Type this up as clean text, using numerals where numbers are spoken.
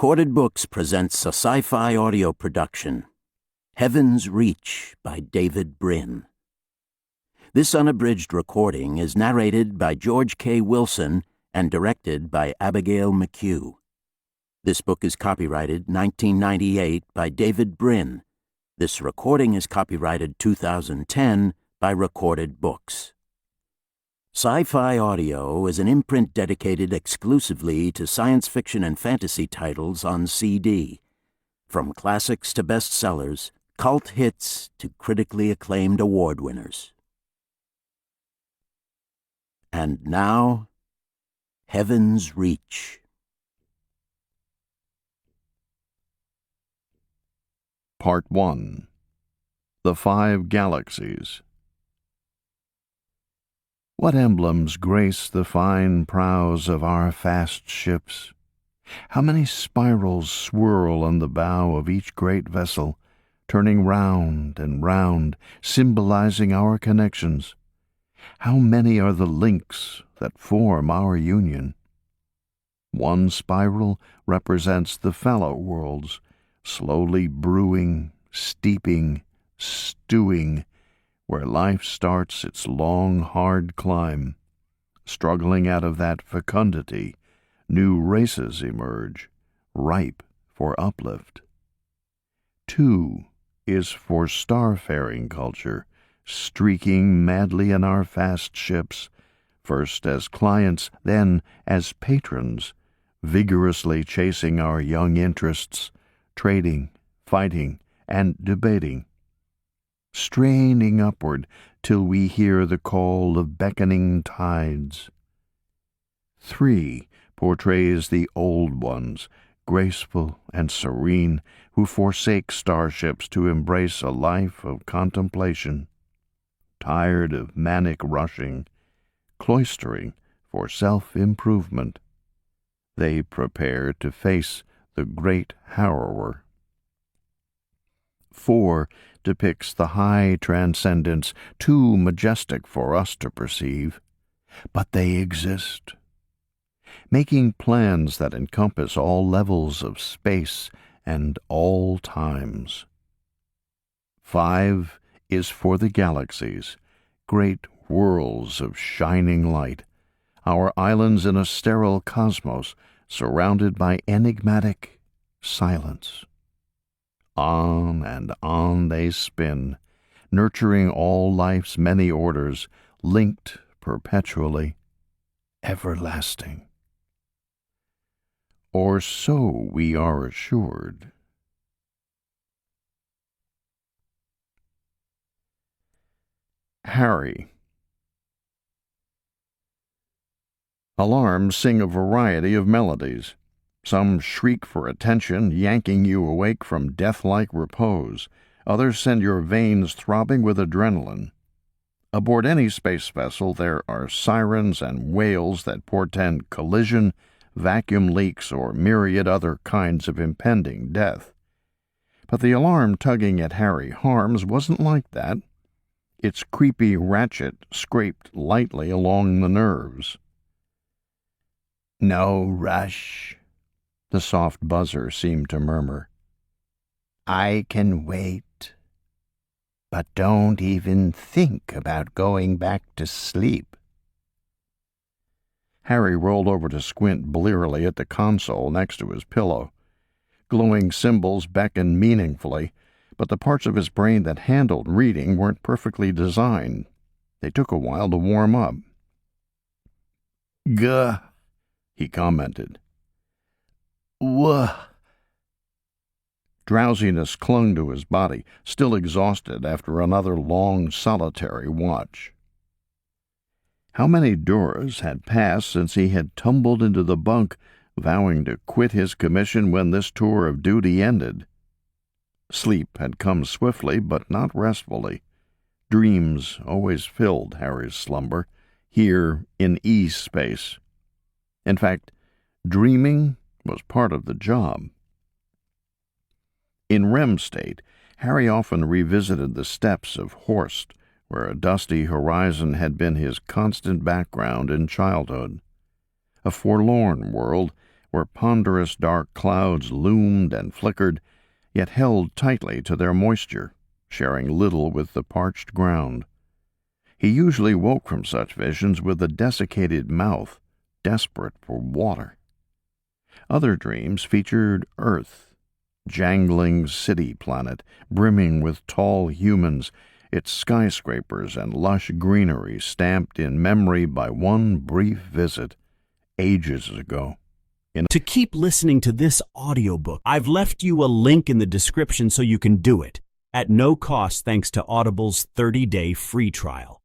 Recorded Books presents a sci-fi audio production, Heaven's Reach by David Brin. This unabridged recording is narrated by George K. Wilson and directed by Abigail McHugh. This book is copyrighted 1998 by David Brin. This recording is copyrighted 2010 by Recorded Books. Sci-Fi Audio is an imprint dedicated exclusively to science fiction and fantasy titles on CD. From classics to bestsellers, cult hits to critically acclaimed award winners. And now, Heaven's Reach. Part 1. The Five Galaxies. What emblems grace the fine prows of our fast ships? How many spirals swirl on the bow of each great vessel, turning round and round, symbolizing our connections? How many are the links that form our union? One spiral represents the fallow worlds, slowly brewing, steeping, stewing, where life starts its long, hard climb. Struggling out of that fecundity, new races emerge, ripe for uplift. 2 is for starfaring culture, streaking madly in our fast ships, first as clients, then as patrons, vigorously chasing our young interests, trading, fighting, and debating. Straining upward till we hear the call of beckoning tides. 3 portrays the old ones, graceful and serene, who forsake starships to embrace a life of contemplation. Tired of manic rushing, cloistering for self-improvement, they prepare to face the great harrower. 4 depicts the high transcendence, too majestic for us to perceive, but they exist, making plans that encompass all levels of space and all times. 5 is for the galaxies, great whirls of shining light, our islands in a sterile cosmos surrounded by enigmatic silence. On and on they spin, nurturing all life's many orders, linked perpetually, everlasting. Or so we are assured. Harry. Alarms sing a variety of melodies. Some shriek for attention, yanking you awake from death-like repose. Others send your veins throbbing with adrenaline. Aboard any space vessel, there are sirens and wails that portend collision, vacuum leaks, or myriad other kinds of impending death. But the alarm tugging at Harry Harms wasn't like that. Its creepy ratchet scraped lightly along the nerves. "No rush," the soft buzzer seemed to murmur. "I can wait. But don't even think about going back to sleep." Harry rolled over to squint blearily at the console next to his pillow. Glowing symbols beckoned meaningfully, but the parts of his brain that handled reading weren't perfectly designed. They took a while to warm up. "Guh," he commented. "Wuh." Drowsiness clung to his body, still exhausted after another long, solitary watch. How many Duras had passed since he had tumbled into the bunk, vowing to quit his commission when this tour of duty ended? Sleep had come swiftly, but not restfully. Dreams always filled Harry's slumber, here in E-space. In fact, dreaming was part of the job. In REM state, Harry often revisited the steppes of Horst, where a dusty horizon had been his constant background in childhood. A forlorn world where ponderous dark clouds loomed and flickered, yet held tightly to their moisture, sharing little with the parched ground. He usually woke from such visions with a desiccated mouth, desperate for water. Other dreams featured Earth, jangling city planet, brimming with tall humans, its skyscrapers and lush greenery stamped in memory by one brief visit ages ago. To keep listening to this audiobook, I've left you a link in the description so you can do it, at no cost thanks to Audible's 30-day free trial.